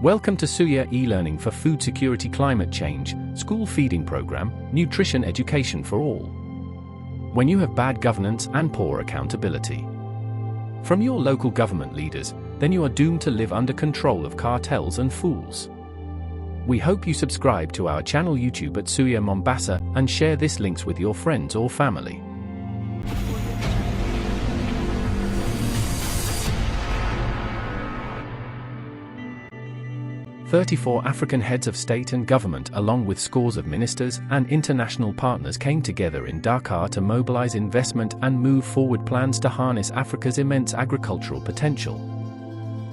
Welcome to Suya e-learning for food security, climate change, school feeding program, nutrition education for all. When you have bad governance and poor accountability from your local government leaders, then you are doomed to live under control of cartels and fools. We hope you subscribe to our channel YouTube at Suya Mombasa and share this links with your friends or family. "34 African heads of state and government along with scores of ministers and international partners came together in Dakar to mobilize investment and move forward plans to harness Africa's immense agricultural potential.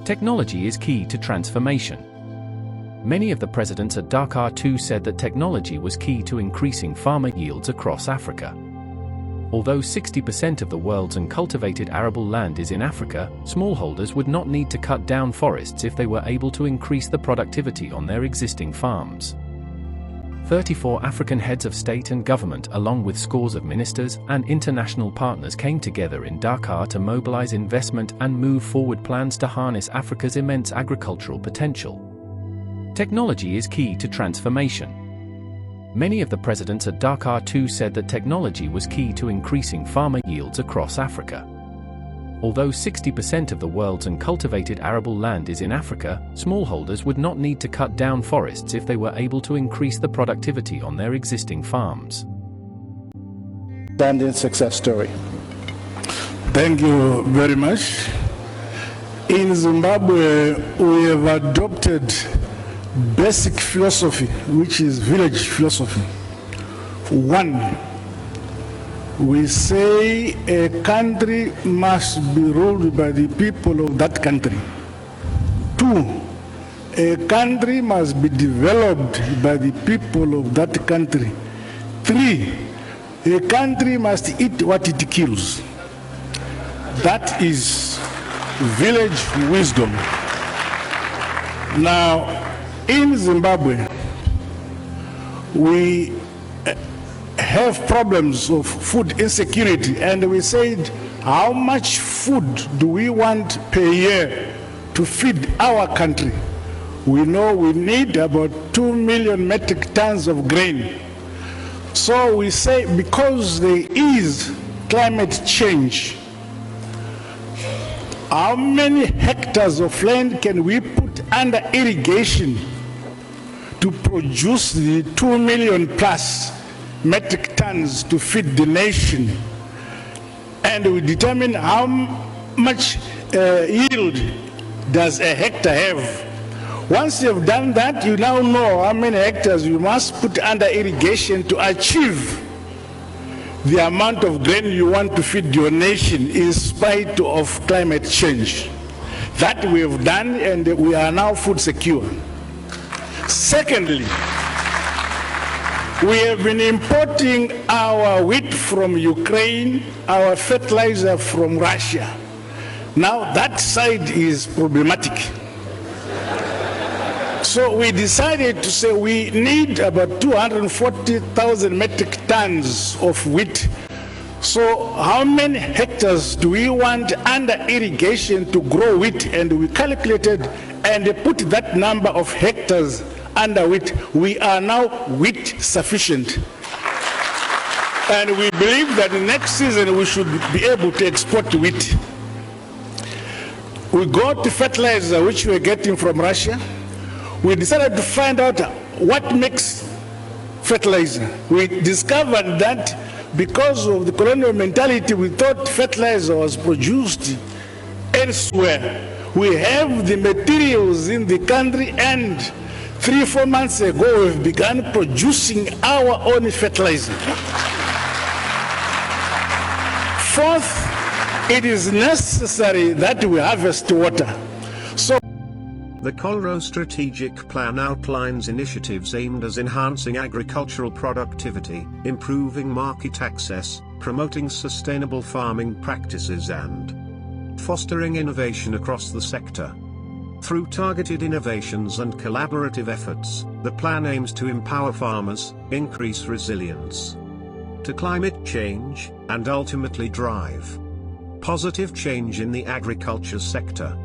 Technology is key to transformation. Many of the presidents at Dakar too said that technology was key to increasing farmer yields across Africa. Although 60% of the world's uncultivated arable land is in Africa, smallholders would not need to cut down forests if they were able to increase the productivity on their existing farms. 34 African heads of state and government along with scores of ministers and international partners came together in Dakar to mobilize investment and move forward plans to harness Africa's immense agricultural potential. Technology is key to transformation. Many of the presidents at Dakar too said that technology was key to increasing farmer yields across Africa. Although 60% of the world's uncultivated arable land is in Africa, smallholders would not need to cut down forests if they were able to increase the productivity on their existing farms." Standing success story. Thank you very much. In Zimbabwe, we have adopted basic philosophy, which is village philosophy. One, we say a country must be ruled by the people of that country. Two, a country must be developed by the people of that country. Three, a country must eat what it kills. That is village wisdom. Now, in Zimbabwe, we have problems of food insecurity, and we said, how much food do we want per year to feed our country? We know we need about 2 million metric tons of grain. So we say, because there is climate change, how many hectares of land can we put under irrigation to produce the 2 million plus metric tons to feed the nation? And we determine how much yield does a hectare have. Once you've done that, you now know how many hectares you must put under irrigation to achieve the amount of grain you want to feed your nation in spite of climate change. That we have done, and we are now food secure. Secondly, we have been importing our wheat from Ukraine, our fertilizer from Russia. Now that side is problematic. So we decided to say we need about 240,000 metric tons of wheat. So how many hectares do we want under irrigation to grow wheat? And we calculated and put that number of hectares under wheat. We are now wheat sufficient. And we believe that next season we should be able to export wheat. We got the fertilizer which we are getting from Russia. We decided to find out what makes fertilizer. We discovered that because of the colonial mentality, we thought fertilizer was produced elsewhere. We have the materials in the country, and 3-4 months ago we've begun producing our own fertilizer. Fourth, it is necessary that we harvest water. So the Colro Strategic Plan outlines initiatives aimed at enhancing agricultural productivity, improving market access, promoting sustainable farming practices and fostering innovation across the sector. Through targeted innovations and collaborative efforts, the plan aims to empower farmers, increase resilience to climate change, and ultimately drive positive change in the agriculture sector.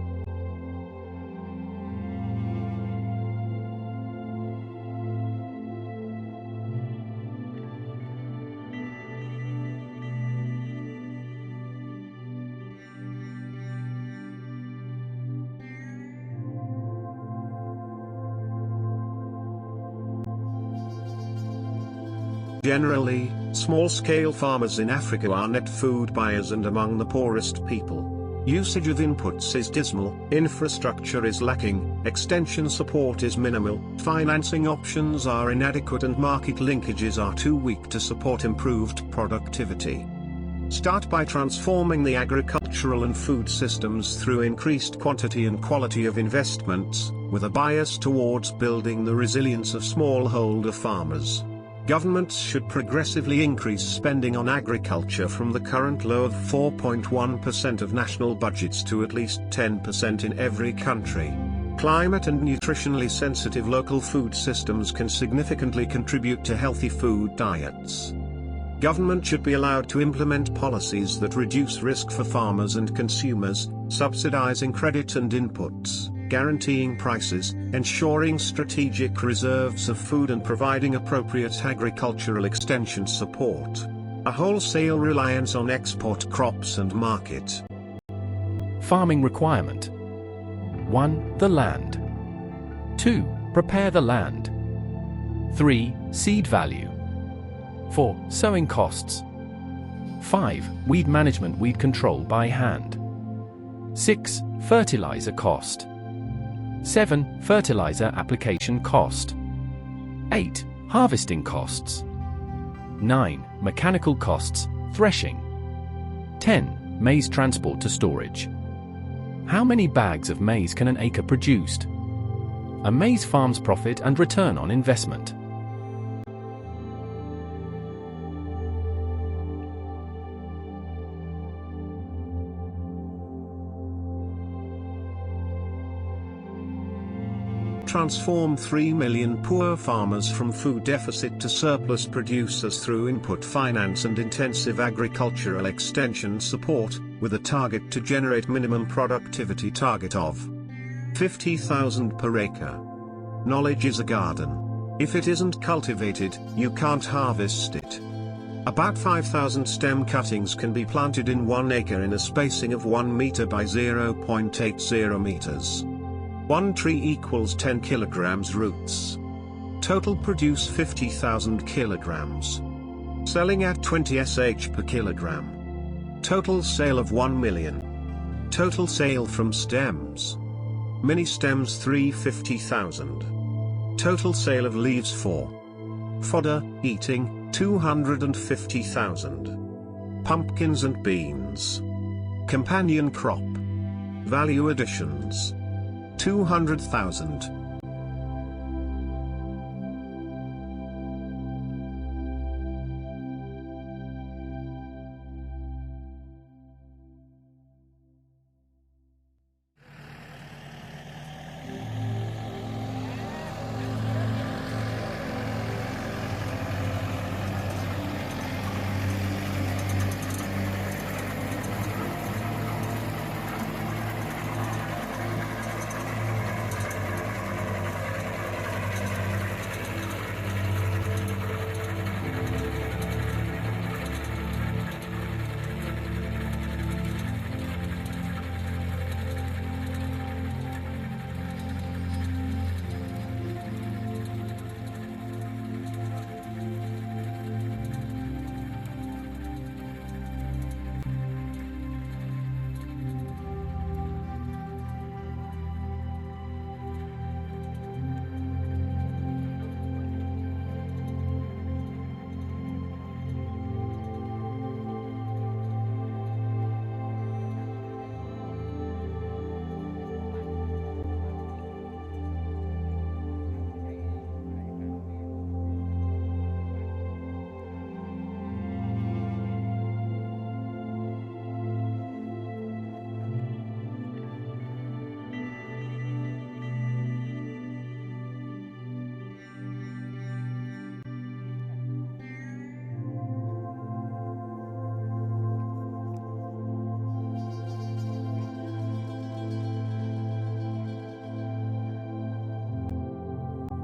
Generally, small-scale farmers in Africa are net food buyers and among the poorest people. Usage of inputs is dismal, infrastructure is lacking, extension support is minimal, financing options are inadequate and market linkages are too weak to support improved productivity. Start by transforming the agricultural and food systems through increased quantity and quality of investments, with a bias towards building the resilience of smallholder farmers. Governments should progressively increase spending on agriculture from the current low of 4.1% of national budgets to at least 10% in every country. Climate and nutritionally sensitive local food systems can significantly contribute to healthy food diets. Government should be allowed to implement policies that reduce risk for farmers and consumers, subsidizing credit and inputs, guaranteeing prices, ensuring strategic reserves of food and providing appropriate agricultural extension support. A wholesale reliance on export crops and market. Farming requirement. 1. The land. 2. Prepare the land. 3. Seed value. 4. Sowing costs. 5. Weed management, weed control by hand. 6. Fertilizer cost. 7. Fertilizer application cost. 8. Harvesting costs. 9. Mechanical costs, threshing. 10. Maize transport to storage. How many bags of maize can an acre produce? A maize farm's profit and return on investment. Transform 3 million poor farmers from food deficit to surplus producers through input finance and intensive agricultural extension support, with a target to generate minimum productivity target of 50,000 per acre. Knowledge is a garden. If it isn't cultivated, you can't harvest it. About 5,000 stem cuttings can be planted in 1 acre in a spacing of 1 meter by 0.80 meters. 1 tree equals 10 kilograms roots. Total produce 50,000 kilograms. Selling at 20 sh per kilogram. Total sale of 1 million. Total sale from stems. Mini stems 350,000. Total sale of leaves 4. Fodder, eating, 250,000. Pumpkins and beans. Companion crop. Value additions. 200,000.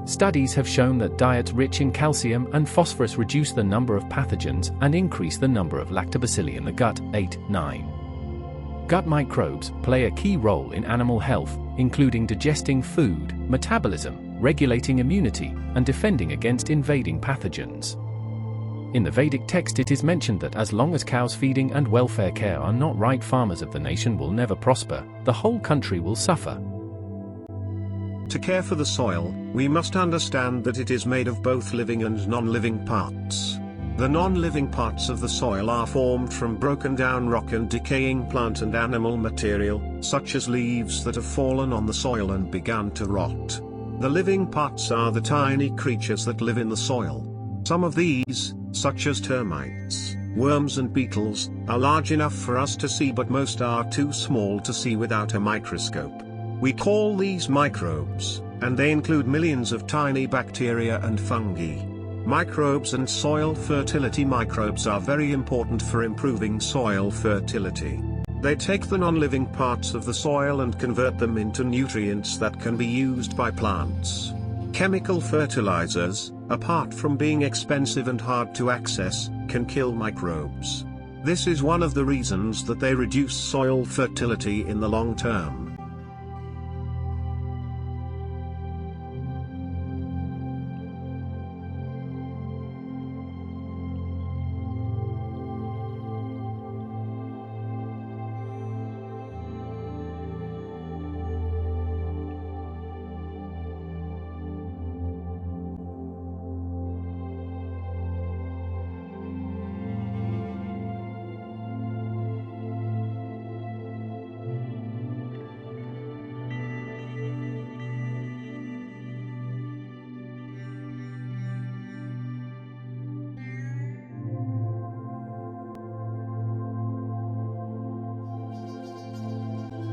Studies have shown that diets rich in calcium and phosphorus reduce the number of pathogens and increase the number of lactobacilli in the gut. 8-9. Gut microbes play a key role in animal health, including digesting food, metabolism, regulating immunity, and defending against invading pathogens. In the Vedic text it is mentioned that as long as cows' feeding and welfare care are not right, farmers of the nation will never prosper, the whole country will suffer. To care for the soil, we must understand that it is made of both living and non-living parts. The non-living parts of the soil are formed from broken down rock and decaying plant and animal material, such as leaves that have fallen on the soil and begun to rot. The living parts are the tiny creatures that live in the soil. Some of these, such as termites, worms and beetles, are large enough for us to see, but most are too small to see without a microscope. We call these microbes, and they include millions of tiny bacteria and fungi. Microbes and soil fertility. Microbes are very important for improving soil fertility. They take the non-living parts of the soil and convert them into nutrients that can be used by plants. Chemical fertilizers, apart from being expensive and hard to access, can kill microbes. This is one of the reasons that they reduce soil fertility in the long term.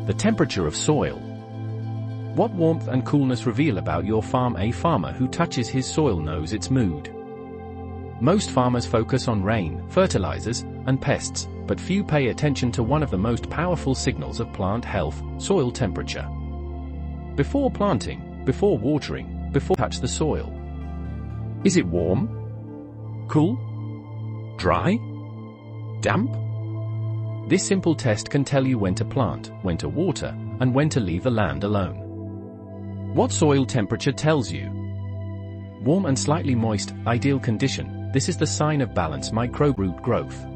The temperature of soil. What warmth and coolness reveal about your farm? A farmer who touches his soil knows its mood. Most farmers focus on rain, fertilizers, and pests, but few pay attention to one of the most powerful signals of plant health, soil temperature. Before planting, before watering, before touch the soil. Is it warm? Cool? Dry? Damp? This simple test can tell you when to plant, when to water, and when to leave the land alone. What soil temperature tells you? Warm and slightly moist, ideal condition. This is the sign of balanced microbe root growth.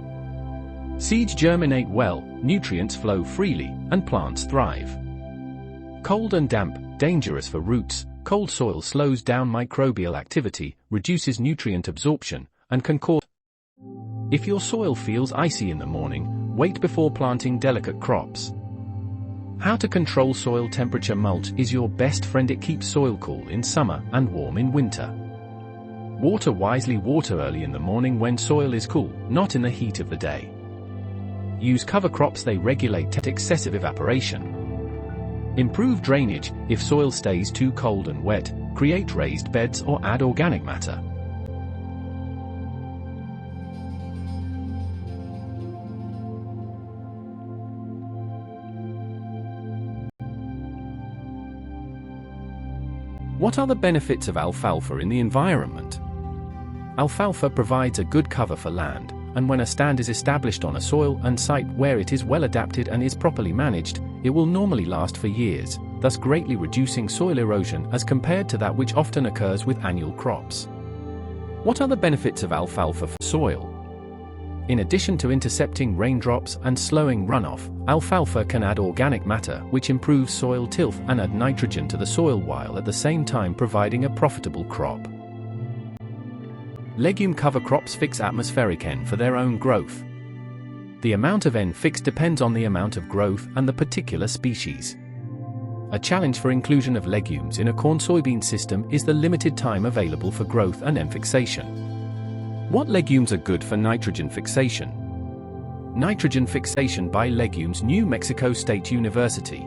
Seeds germinate well, nutrients flow freely, and plants thrive. Cold and damp, dangerous for roots. Cold soil slows down microbial activity, reduces nutrient absorption, and can cause. If your soil feels icy in the morning, wait before planting delicate crops. How to control soil temperature. Mulch is your best friend. It keeps soil cool in summer and warm in winter. Water wisely. Water early in the morning when soil is cool, not in the heat of the day. Use cover crops. They regulate excessive evaporation. Improve drainage. If soil stays too cold and wet, create raised beds or add organic matter. What are the benefits of alfalfa in the environment? Alfalfa provides a good cover for land, and when a stand is established on a soil and site where it is well adapted and is properly managed, it will normally last for years, thus greatly reducing soil erosion as compared to that which often occurs with annual crops. What are the benefits of alfalfa for soil? In addition to intercepting raindrops and slowing runoff, alfalfa can add organic matter which improves soil tilth and add nitrogen to the soil while at the same time providing a profitable crop. Legume cover crops fix atmospheric N for their own growth. The amount of N fixed depends on the amount of growth and the particular species. A challenge for inclusion of legumes in a corn-soybean system is the limited time available for growth and N fixation. What legumes are good for nitrogen fixation? Nitrogen fixation by legumes. New Mexico State University.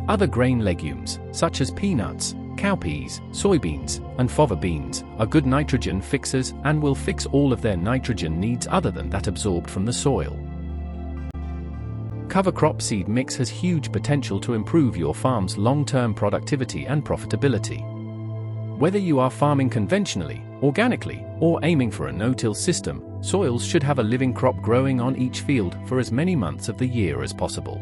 Other grain legumes, such as peanuts, cowpeas, soybeans, and fava beans, are good nitrogen fixers and will fix all of their nitrogen needs other than that absorbed from the soil. Cover crop seed mix has huge potential to improve your farm's long-term productivity and profitability. Whether you are farming conventionally, organically, or aiming for a no-till system, soils should have a living crop growing on each field for as many months of the year as possible.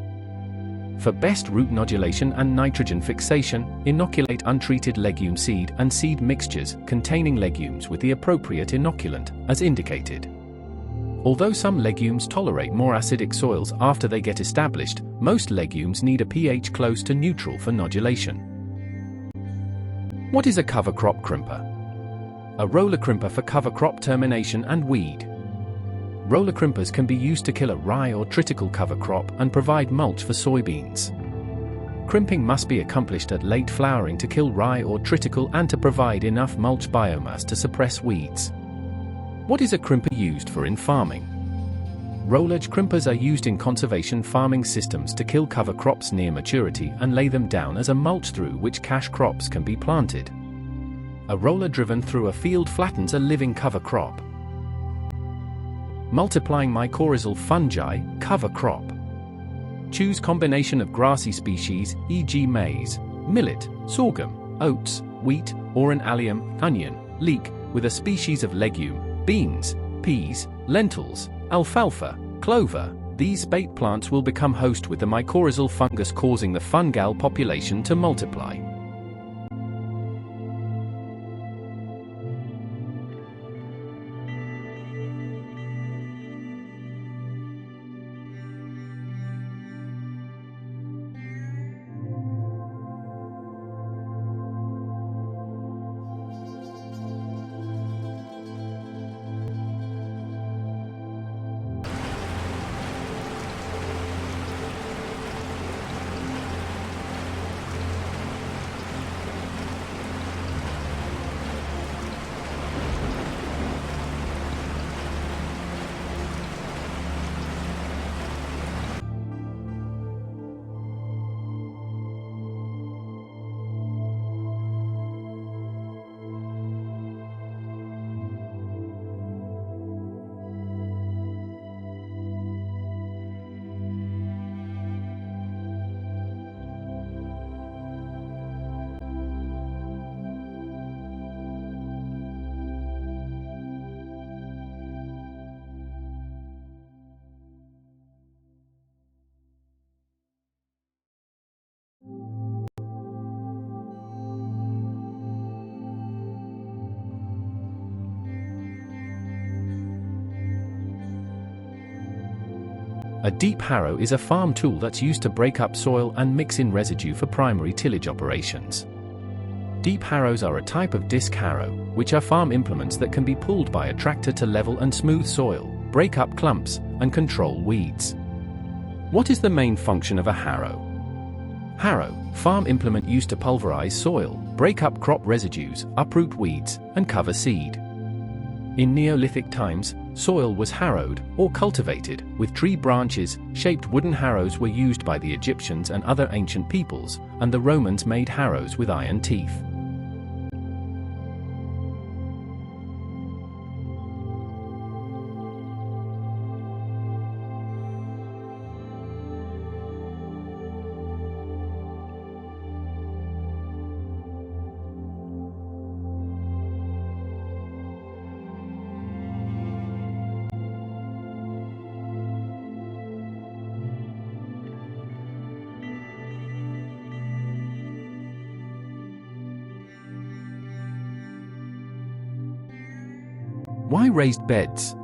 For best root nodulation and nitrogen fixation, inoculate untreated legume seed and seed mixtures containing legumes with the appropriate inoculant, as indicated. Although some legumes tolerate more acidic soils after they get established, most legumes need a pH close to neutral for nodulation. What is a cover crop crimper? A roller crimper for cover crop termination and weed. Roller crimpers can be used to kill a rye or triticale cover crop and provide mulch for soybeans. Crimping must be accomplished at late flowering to kill rye or triticale and to provide enough mulch biomass to suppress weeds. What is a crimper used for in farming? Rollage crimpers are used in conservation farming systems to kill cover crops near maturity and lay them down as a mulch through which cash crops can be planted. A roller driven through a field flattens a living cover crop. Multiplying mycorrhizal fungi, cover crop. Choose combination of grassy species, e.g. maize, millet, sorghum, oats, wheat, or an allium, onion, leek, with a species of legume, beans, peas, lentils, alfalfa, clover. These spate plants will become host with the mycorrhizal fungus, causing the fungal population to multiply. A deep harrow is a farm tool that's used to break up soil and mix in residue for primary tillage operations. Deep harrows are a type of disc harrow, which are farm implements that can be pulled by a tractor to level and smooth soil, break up clumps, and control weeds. What is the main function of a harrow? Harrow, farm implement used to pulverize soil, break up crop residues, uproot weeds, and cover seed. In Neolithic times, soil was harrowed, or cultivated, with tree branches. Shaped wooden harrows were used by the Egyptians and other ancient peoples, and the Romans made harrows with iron teeth. Why raised beds?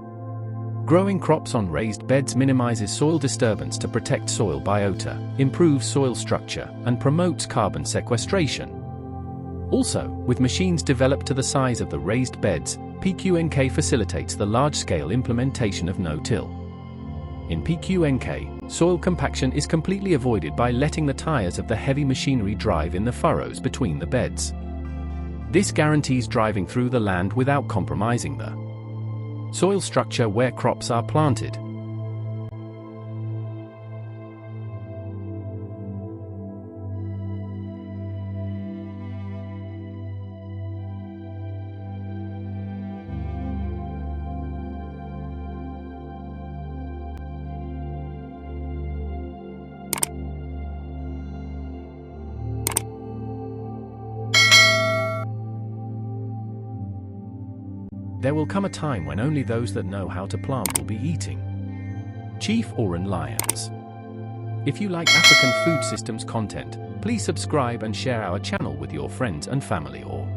Growing crops on raised beds minimizes soil disturbance to protect soil biota, improves soil structure, and promotes carbon sequestration. Also, with machines developed to the size of the raised beds, PQNK facilitates the large-scale implementation of no-till. In PQNK, soil compaction is completely avoided by letting the tires of the heavy machinery drive in the furrows between the beds. This guarantees driving through the land without compromising the soil structure where crops are planted. There will come a time when only those that know how to plant will be eating. Chief or reliance. If you like African food systems content, please subscribe and share our channel with your friends and family. Or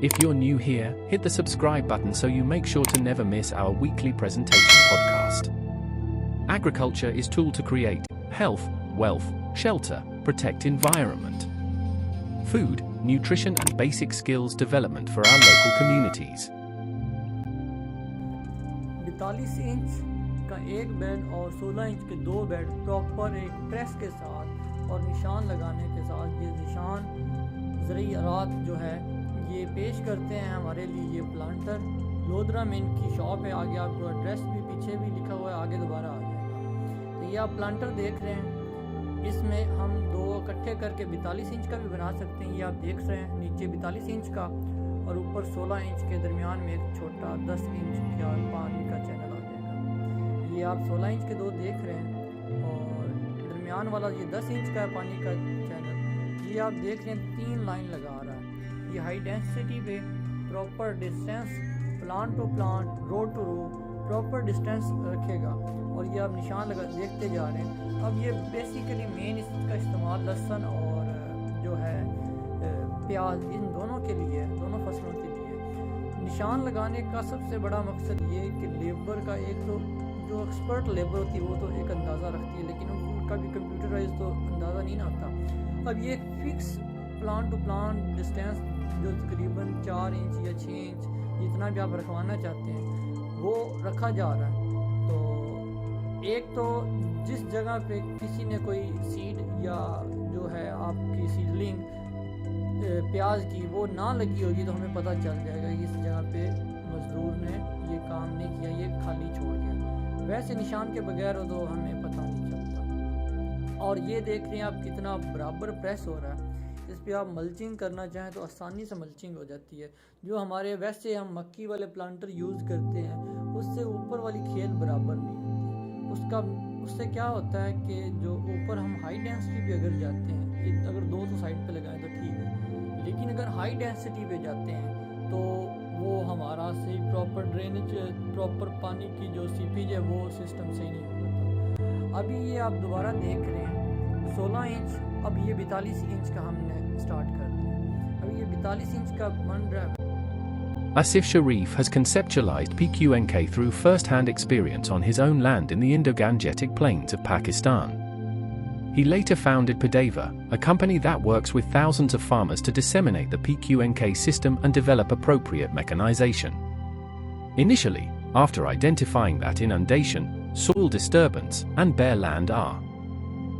if you're new here, hit the subscribe button so you make sure to never miss our weekly presentation podcast. Agriculture is tool to create health, wealth, shelter, protect environment, food, nutrition and basic skills development for our local communities. 42 inch का एक bed और 16 inch के दो bed proper एक press के साथ और निशान लगाने के साथ, ये निशान ज़राअत जो है ये पेश करते हैं हमारे लिए ये प्लांटर। लोधरा में इनकी शॉप है, आगे आपको एड्रेस भी पीछे भी लिखा हुआ है, आगे दोबारा आ जाएगा। तो ये आप प्लांटर देख रहे हैं, इसमें हम दो इकट्ठे करके 42 इंच का भी बना सकते हैं। ये आप देख रहे हैं नीचे 42 इंच का और ऊपर 16 इंच के दरमियान में एक छोटा 10 इंच का पानी का चैनल आ जाएगा। ये आप 16 इंच के दो देख रहे हैं और दरमियान वाला ये 10 इंच का पानी का चैनल। ये आप देख रहे हैं 3 लाइन लगा रहा है। ये हाई डेंसिटी पे proper distance plant to plant, row to row proper distance रखेगा और ये आप निशान लगा देखते जा रहे हैं। अब ये बेसिकली मेन इसका इस्तेमाल लहसुन और जो है प्याज इन दोनों के लिए, दोनों फसलों के लिए। निशान लगाने का सबसे बड़ा मकसद ये है कि लेबर का एक तो जो एक्सपर्ट लेबर होती है वो तो एक अंदाज़ा रखती है, लेकिन उनका भी कंप्यूटराइज तो अंदाज़ा नहीं ना आता। अब ये fix plant to plant distance जो तकरीबन 4 इंच या 6 इंच जितना भी आप रखवाना चाहते हैं वो रखा जा रहा है। तो एक तो जिस जगह पे किसी ने कोई सीड या जो है आपकी सीडलिंग प्याज की वो ना लगी होगी तो हमें पता चल जाएगा कि इस जगह पे मजदूर ने ये काम नहीं किया, ये खाली छोड़ गया। वैसे निशान के बगैर हो तो हमें पता नहीं चलता। और ये देख रहे हैं आप कितना बराबर प्रेस हो रहा है। इस पर आप मल्चिंग करना चाहें तो आसानी से मल्चिंग हो जाती है। जो हमारे वैसे हम मक्की वाले प्लांटर यूज़ करते हैं उससे ऊपर वाली खेल बराबर नहीं होती। उससे क्या होता है कि जो ऊपर हम हाई डेंसिटी पे अगर जाते हैं, अगर 2 तो साइड पे लगाएं तो ठीक है, लेकिन अगर हाई डेंसिटी पे जाते हैं तो वो हमारा सही प्रॉपर ड्रेनेज, प्रॉपर पानी की जो सीपेज है वो सिस्टम सही नहीं हो पाता। अभी ये आप दोबारा देख रहे हैं 16 इंच, अब ये 42 इंच का हमने स्टार्ट कर दिया। अभी ये 42 इंच का बन रहा है। Asif Sharif has conceptualized PQNK through first-hand experience on his own land in the Indo-Gangetic plains of Pakistan. He later founded Padeva, a company that works with thousands of farmers to disseminate the PQNK system and develop appropriate mechanization. Initially, after identifying that inundation, soil disturbance, and bare land are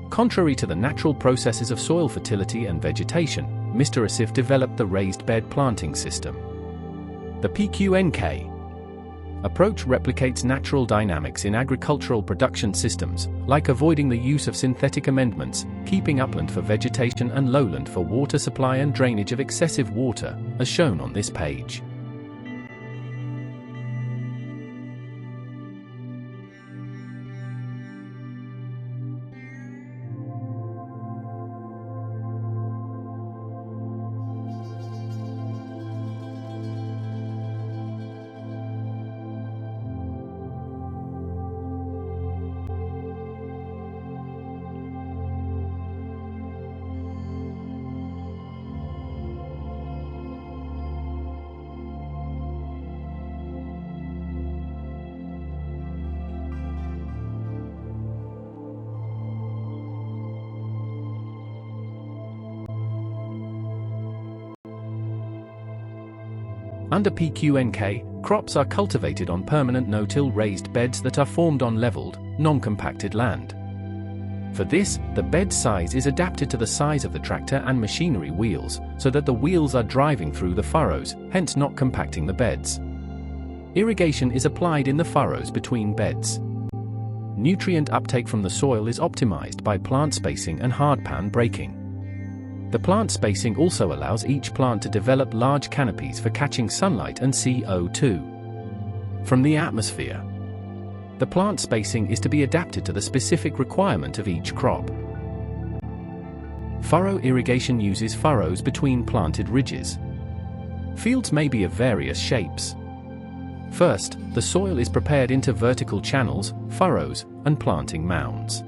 contrary to the natural processes of soil fertility and vegetation, Mr. Asif developed the raised bed planting system. The PQNK approach replicates natural dynamics in agricultural production systems, like avoiding the use of synthetic amendments, keeping upland for vegetation and lowland for water supply and drainage of excessive water, as shown on this page. Under PQNK, crops are cultivated on permanent no-till raised beds that are formed on leveled, non-compacted land. For this, the bed size is adapted to the size of the tractor and machinery wheels, so that the wheels are driving through the furrows, hence not compacting the beds. Irrigation is applied in the furrows between beds. Nutrient uptake from the soil is optimized by plant spacing and hardpan breaking. The plant spacing also allows each plant to develop large canopies for catching sunlight and CO2 from the atmosphere. The plant spacing is to be adapted to the specific requirement of each crop. Furrow irrigation uses furrows between planted ridges. Fields may be of various shapes. First, the soil is prepared into vertical channels, furrows, and planting mounds.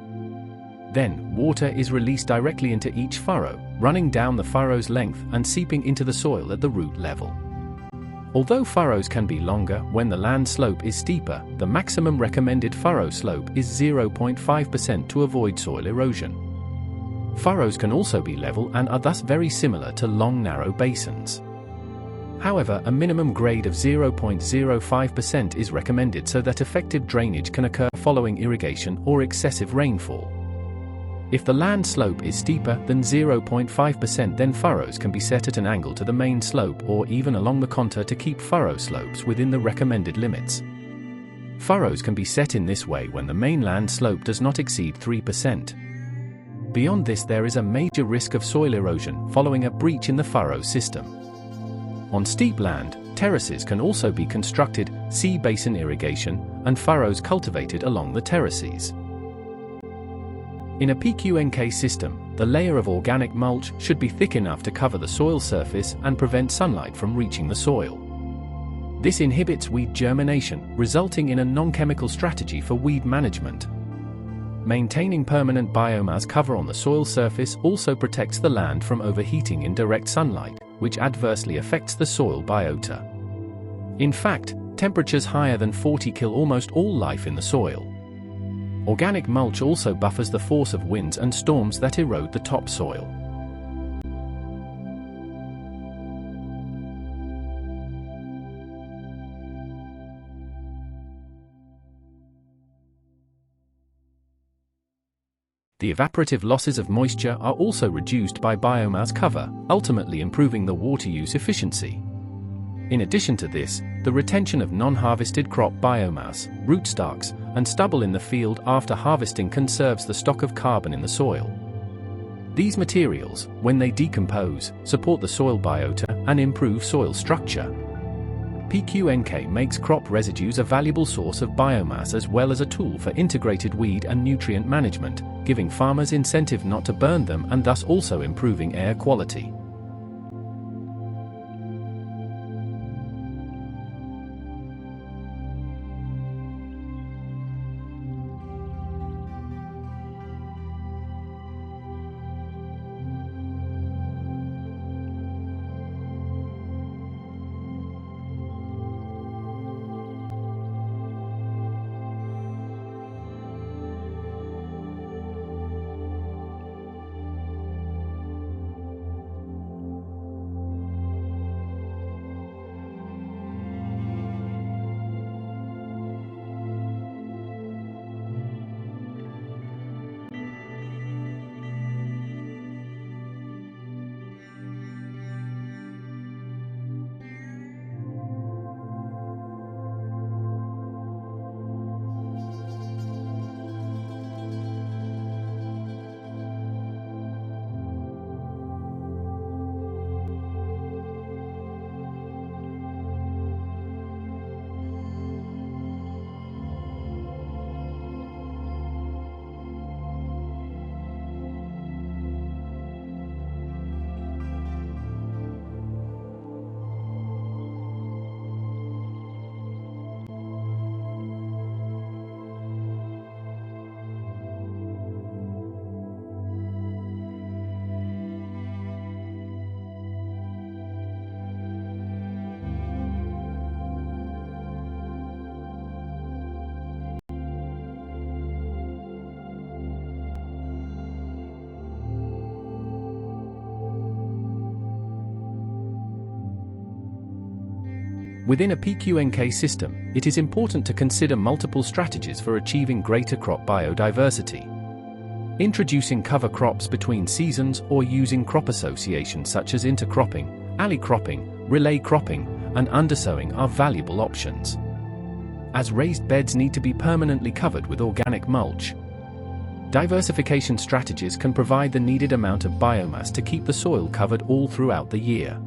Then, water is released directly into each furrow, running down the furrow's length and seeping into the soil at the root level. Although furrows can be longer when the land slope is steeper, the maximum recommended furrow slope is 0.5% to avoid soil erosion. Furrows can also be level and are thus very similar to long narrow basins. However, a minimum grade of 0.05% is recommended so that effective drainage can occur following irrigation or excessive rainfall. If the land slope is steeper than 0.5%, then furrows can be set at an angle to the main slope or even along the contour to keep furrow slopes within the recommended limits. Furrows can be set in this way when the main land slope does not exceed 3%. Beyond this, there is a major risk of soil erosion following a breach in the furrow system. On steep land, terraces can also be constructed, see basin irrigation, and furrows cultivated along the terraces. In a PQNK system, the layer of organic mulch should be thick enough to cover the soil surface and prevent sunlight from reaching the soil. This inhibits weed germination, resulting in a non-chemical strategy for weed management. Maintaining permanent biomass cover on the soil surface also protects the land from overheating in direct sunlight, which adversely affects the soil biota. In fact, temperatures higher than 40 kill almost all life in the soil. Organic mulch also buffers the force of winds and storms that erode the topsoil. The evaporative losses of moisture are also reduced by biomass cover, ultimately improving the water use efficiency. In addition to this, the retention of non-harvested crop biomass, rootstocks, and stubble in the field after harvesting conserves the stock of carbon in the soil. These materials, when they decompose, support the soil biota and improve soil structure. PQNK makes crop residues a valuable source of biomass as well as a tool for integrated weed and nutrient management, giving farmers incentive not to burn them and thus also improving air quality. Within a PQNK system, it is important to consider multiple strategies for achieving greater crop biodiversity. Introducing cover crops between seasons or using crop association such as intercropping, alley cropping, relay cropping, and undersowing are valuable options. As raised beds need to be permanently covered with organic mulch, diversification strategies can provide the needed amount of biomass to keep the soil covered all throughout the year.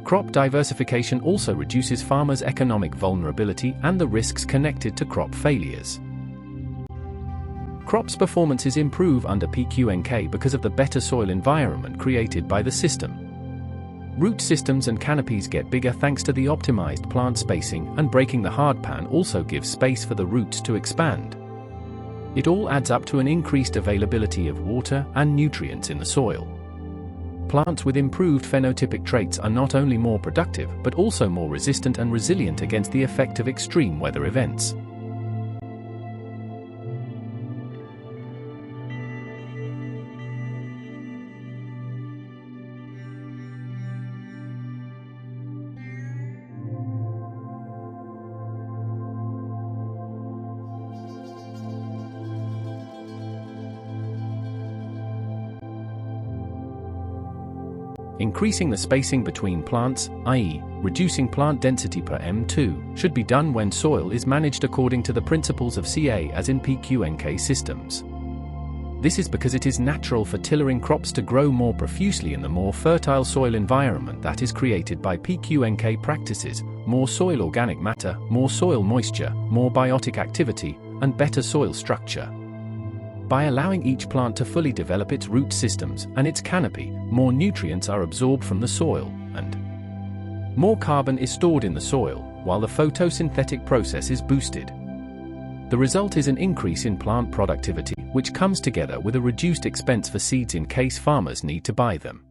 Crop diversification also reduces farmers' economic vulnerability and the risks connected to crop failures. Crops' performances improve under PQNK because of the better soil environment created by the system. Root systems and canopies get bigger thanks to the optimized plant spacing, and breaking the hardpan also gives space for the roots to expand. It all adds up to an increased availability of water and nutrients in the soil. Plants with improved phenotypic traits are not only more productive but also more resistant and resilient against the effect of extreme weather events. Increasing the spacing between plants, i.e., reducing plant density per m2, should be done when soil is managed according to the principles of CA as in PQNK systems. This is because it is natural for tillering crops to grow more profusely in the more fertile soil environment that is created by PQNK practices: more soil organic matter, more soil moisture, more biotic activity, and better soil structure. By allowing each plant to fully develop its root systems and its canopy, more nutrients are absorbed from the soil, and more carbon is stored in the soil, while the photosynthetic process is boosted. The result is an increase in plant productivity, which comes together with a reduced expense for seeds in case farmers need to buy them.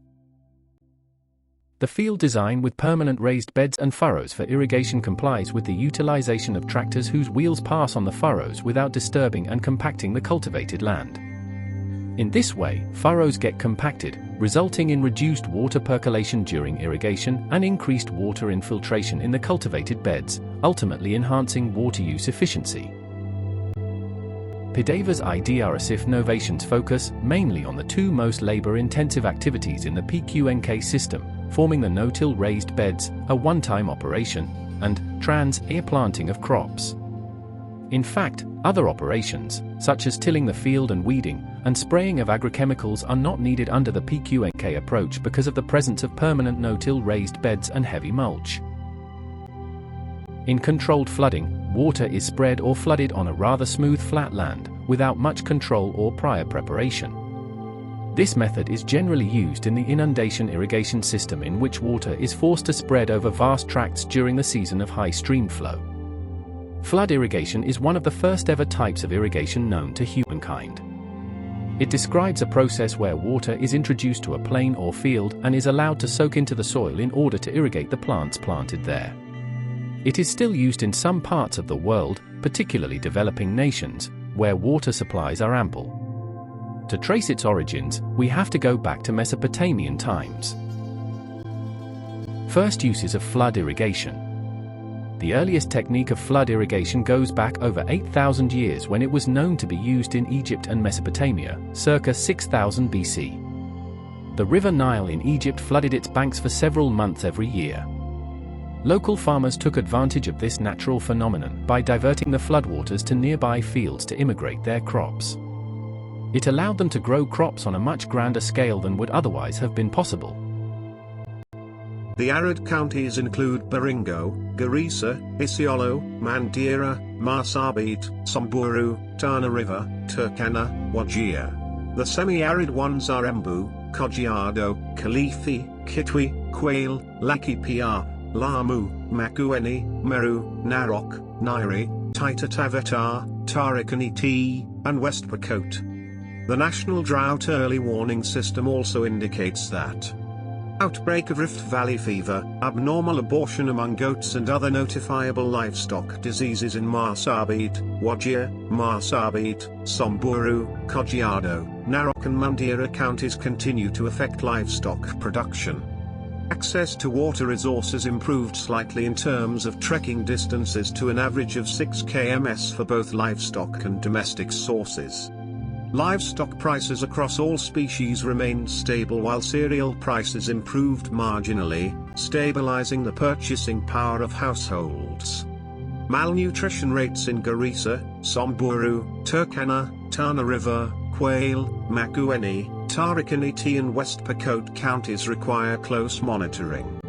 The field design with permanent raised beds and furrows for irrigation complies with the utilization of tractors whose wheels pass on the furrows without disturbing and compacting the cultivated land. In this way, furrows get compacted, resulting in reduced water percolation during irrigation and increased water infiltration in the cultivated beds, ultimately enhancing water use efficiency. Pideva's IDRSIF novations focus mainly on the two most labor-intensive activities in the PQNK system, forming the no-till raised beds, a one-time operation, and trans-air planting of crops. In fact, other operations, such as tilling the field and weeding, and spraying of agrochemicals are not needed under the PQNK approach because of the presence of permanent no-till raised beds and heavy mulch. In controlled flooding, water is spread or flooded on a rather smooth flat land, without much control or prior preparation. This method is generally used in the inundation irrigation system, in which water is forced to spread over vast tracts during the season of high stream flow. Flood irrigation is one of the first ever types of irrigation known to humankind. It describes a process where water is introduced to a plain or field and is allowed to soak into the soil in order to irrigate the plants planted there. It is still used in some parts of the world, particularly developing nations, where water supplies are ample. To trace its origins, we have to go back to Mesopotamian times. First uses of flood irrigation. The earliest technique of flood irrigation goes back over 8,000 years, when it was known to be used in Egypt and Mesopotamia, circa 6000 BC. The river Nile in Egypt flooded its banks for several months every year. Local farmers took advantage of this natural phenomenon by diverting the floodwaters to nearby fields to irrigate their crops. It allowed them to grow crops on a much grander scale than would otherwise have been possible. The arid counties include Baringo, Garissa, Isiolo, Mandera, Marsabit, Samburu, Tana River, Turkana, Wajir. The semi-arid ones are Embu, Kajiado, Kilifi, Kitwe, Quail, Laikipia, Lamu, Makueni, Meru, Narok, Nairi, Taita Taveta, Tarakaniti, and West Pokot. The National Drought Early Warning System also indicates that outbreak of Rift Valley fever, abnormal abortion among goats and other notifiable livestock diseases in Marsabit, Wajir, Marsabit, Samburu, Kajiado, Narok and Mandera counties continue to affect livestock production. Access to water resources improved slightly in terms of trekking distances to an average of 6 km for both livestock and domestic sources. Livestock prices across all species remained stable, while cereal prices improved marginally, stabilizing the purchasing power of households. Malnutrition rates in Garissa, Samburu, Turkana, Tana River, Quail, Makueni, Tarakaniti and West Pokot counties require close monitoring.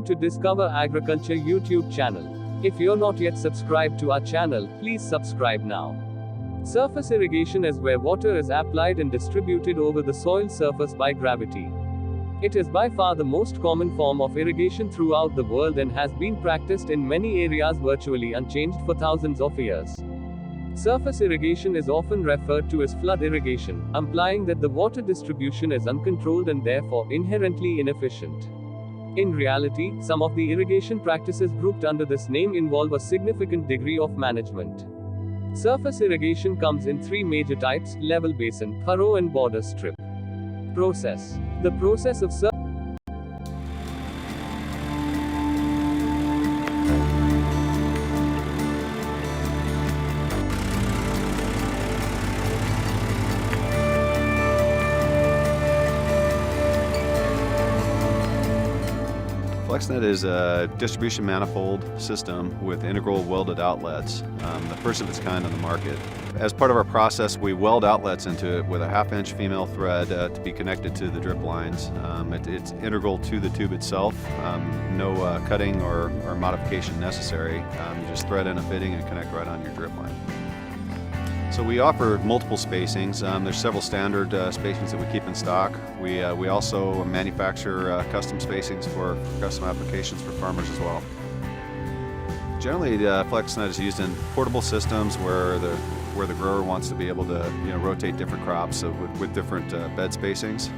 to Discover Agriculture YouTube channel. If you're not yet subscribed to our channel, please subscribe now. Surface irrigation is where water is applied and distributed over the soil surface by gravity. It is by far the most common form of irrigation throughout the world and has been practiced in many areas virtually unchanged for thousands of years. Surface irrigation is often referred to as flood irrigation, implying that the water distribution is uncontrolled and therefore inherently inefficient. In reality, some of the irrigation practices grouped under this name involve a significant degree of management. Surface irrigation comes in three major types: level basin, furrow and border strip. Process. The process of FlexNet is a distribution manifold system with integral welded outlets, the first of its kind on the market. As part of our process, we weld outlets into it with a 1/2-inch female thread to be connected to the drip lines. It's integral to the tube itself, no cutting or modification necessary. You just thread in a fitting and connect right on your drip line. So we offer multiple spacings. There's several standard spacings that we keep in stock. We also manufacture custom spacings for custom applications for farmers as well. Generally, FlexNet is used in portable systems where the grower wants to be able to rotate different crops with different bed spacings.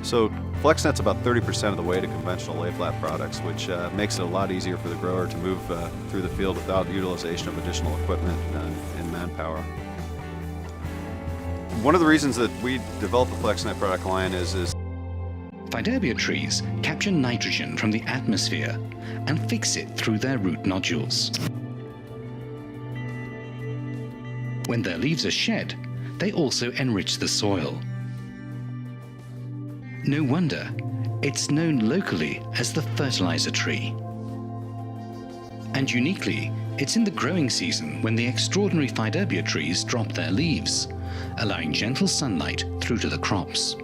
So FlexNet's about 30% of the way to conventional lay-flat products, which makes it a lot easier for the grower to move through the field without utilization of additional equipment and manpower. One of the reasons that we developed the FlexNet product line is Fiderbia trees capture nitrogen from the atmosphere and fix it through their root nodules. When their leaves are shed, they also enrich the soil. No wonder, it's known locally as the fertilizer tree. And uniquely, it's in the growing season when the extraordinary Fiderbia trees drop their leaves, allowing gentle sunlight through to the crops.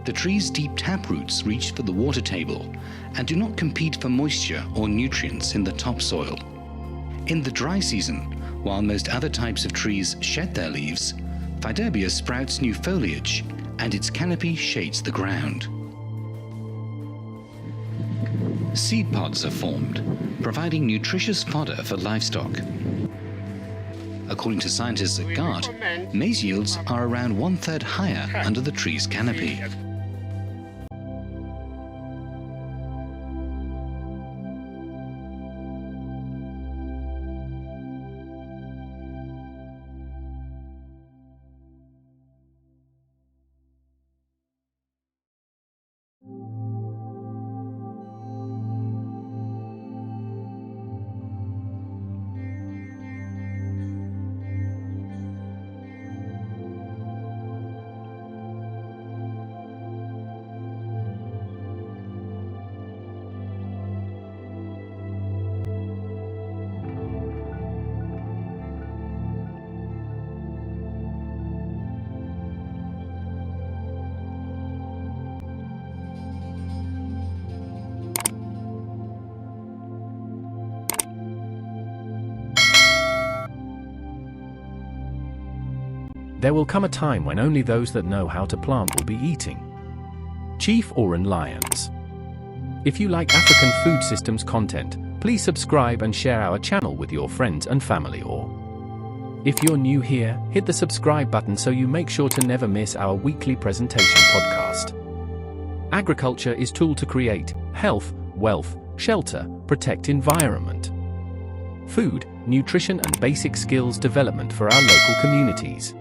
The tree's deep taproots reach for the water table and do not compete for moisture or nutrients in the topsoil. In the dry season, while most other types of trees shed their leaves, Fiderbia sprouts new foliage and its canopy shades the ground. Seed pods are formed, providing nutritious fodder for livestock. According to scientists at GART, maize yields are around 1/3 higher under the tree's canopy. There will come a time when only those that know how to plant will be eating. Chief Oren Lyons. If you like African food systems content, please subscribe and share our channel with your friends and family, or if you're new here, hit the subscribe button so you make sure to never miss our weekly presentation podcast. Agriculture is tool to create health, wealth, shelter, protect environment, food, nutrition and basic skills development for our local communities.